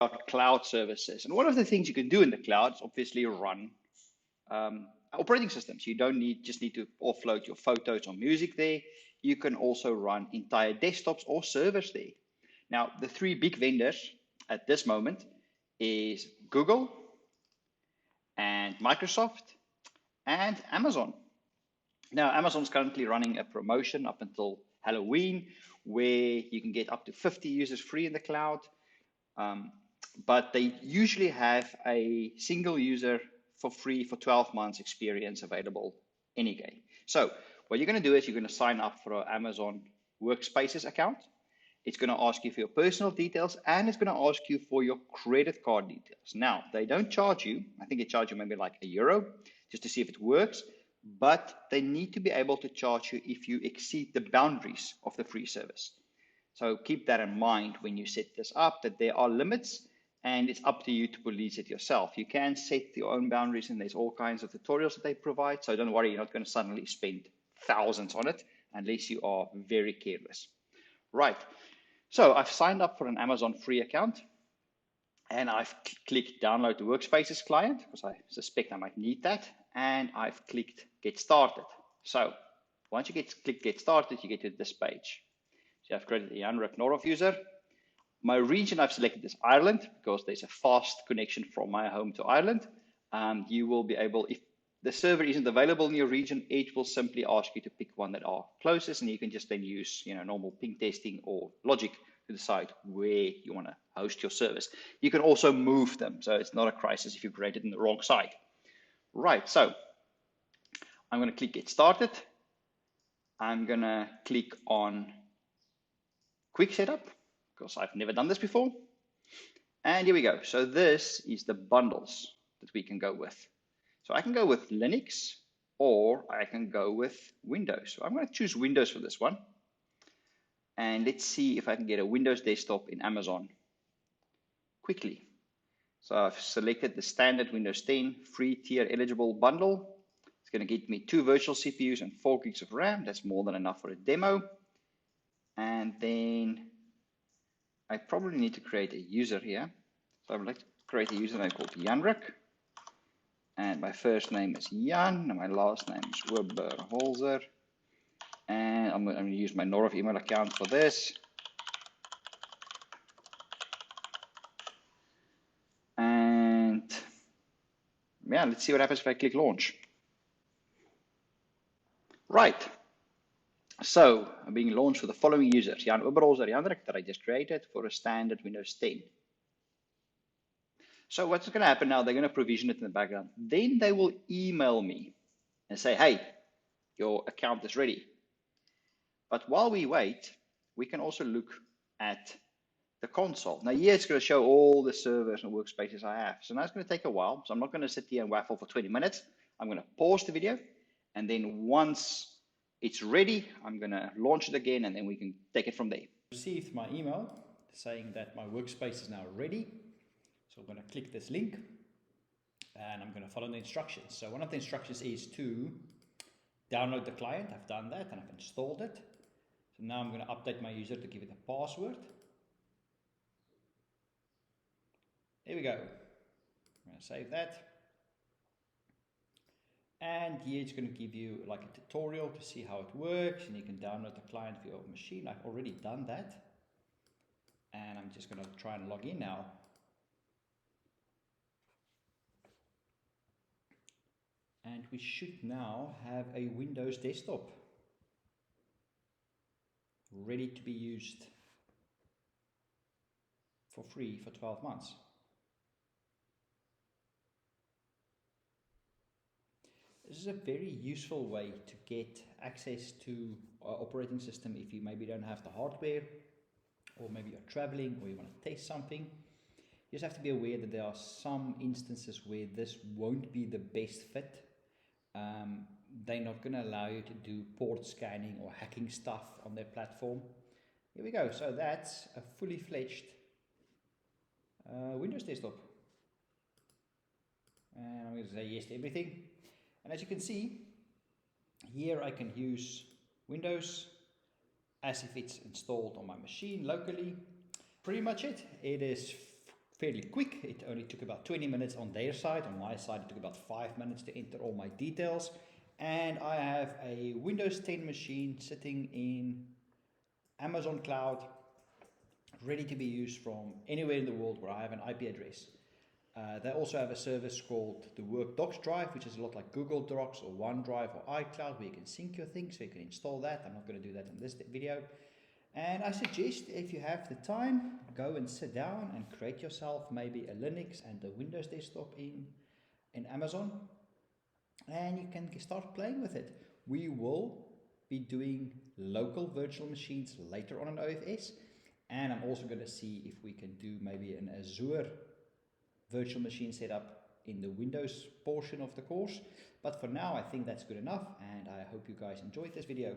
about cloud services. And one of the things you can do in the cloud is obviously run operating systems. You don't just need to offload your photos or music there. You can also run entire desktops or servers there. Now, the three big vendors at this moment is Google and Microsoft and Amazon. Now, Amazon's currently running a promotion up until Halloween where you can get up to 50 users free in the cloud. But they usually have a single user for free for 12 months experience available anyway. So what you're going to do is you're going to sign up for an Amazon Workspaces account. It's going to ask you for your personal details and it's going to ask you for your credit card details. Now, they don't charge you. I think they charge you maybe like €1 just to see if it works, but they need to be able to charge you if you exceed the boundaries of the free service. So keep that in mind when you set this up, that there are limits and it's up to you to police it yourself. You can set your own boundaries and there's all kinds of tutorials that they provide. So don't worry, you're not going to suddenly spend thousands on it unless you are very careless. Right, so I've signed up for an Amazon free account and I've clicked download the Workspaces client because I suspect I might need that. And I've clicked get started. So once you click get started, you get to this page. So I've created a Jan Ruk user. My region I've selected is Ireland because there's a fast connection from my home to Ireland. You will be able, if the server isn't available in your region, it will simply ask you to pick one that are closest, and you can just then use normal ping testing or logic to decide where you want to host your service. You can also move them, so it's not a crisis if you create it in the wrong site. Right, so I'm going to click get started. I'm going to click on quick setup because I've never done this before. And here we go. So this is the bundles that we can go with. So I can go with Linux or I can go with Windows. So I'm going to choose Windows for this one. And let's see if I can get a Windows desktop in Amazon quickly. So I've selected the standard Windows 10 free tier eligible bundle. It's going to get me 2 virtual CPUs and 4 gigs of RAM. That's more than enough for a demo. And then I probably need to create a user here. So I would like to create a username called Jan Ruk. And my first name is Jan, and my last name is Oberholzer. And I'm going to use my Norov email account for this. And yeah, let's see what happens if I click launch. Right. So I'm being launched for the following users: Jan Oberholzer, Jan Ruk, that I just created for a standard Windows 10. So what's going to happen now, they're going to provision it in the background. Then they will email me and say, hey, your account is ready. But while we wait, we can also look at the console. Now here it's going to show all the servers and workspaces I have. So now it's going to take a while. So I'm not going to sit here and waffle for 20 minutes. I'm going to pause the video. And then once it's ready, I'm going to launch it again, and then we can take it from there. Received my email saying that my workspace is now ready. So I'm going to click this link and I'm going to follow the instructions. So one of the instructions is to download the client. I've done that and I've installed it. So now I'm going to update my user to give it a password. There we go. I'm going to save that. And here it's going to give you like a tutorial to see how it works, and you can download the client for your machine. I've already done that. And I'm just going to try and log in now. And we should now have a Windows desktop ready to be used for free for 12 months. This is a very useful way to get access to our operating system if you maybe don't have the hardware, or maybe you're traveling or you want to test something. You just have to be aware that there are some instances where this won't be the best fit. They're not going to allow you to do port scanning or hacking stuff on their platform. Here we go. So that's a fully fledged Windows desktop. And I'm going to say yes to everything. And as you can see, here I can use Windows as if it's installed on my machine locally. Pretty much it. It is fairly quick. It only took about 20 minutes on their side. On my side, it took about 5 minutes to enter all my details. And I have a Windows 10 machine sitting in Amazon Cloud, ready to be used from anywhere in the world where I have an IP address. They also have a service called the Work Docs Drive, which is a lot like Google Docs or OneDrive or iCloud, where you can sync your things, so you can install that. I'm not going to do that in this video. And I suggest, if you have the time, go and sit down and create yourself maybe a Linux and a Windows desktop in Amazon, and you can start playing with it. We will be doing local virtual machines later on in OFS, and I'm also going to see if we can do maybe an Azure virtual machine setup in the Windows portion of the course. But for now, I think that's good enough, and I hope you guys enjoyed this video.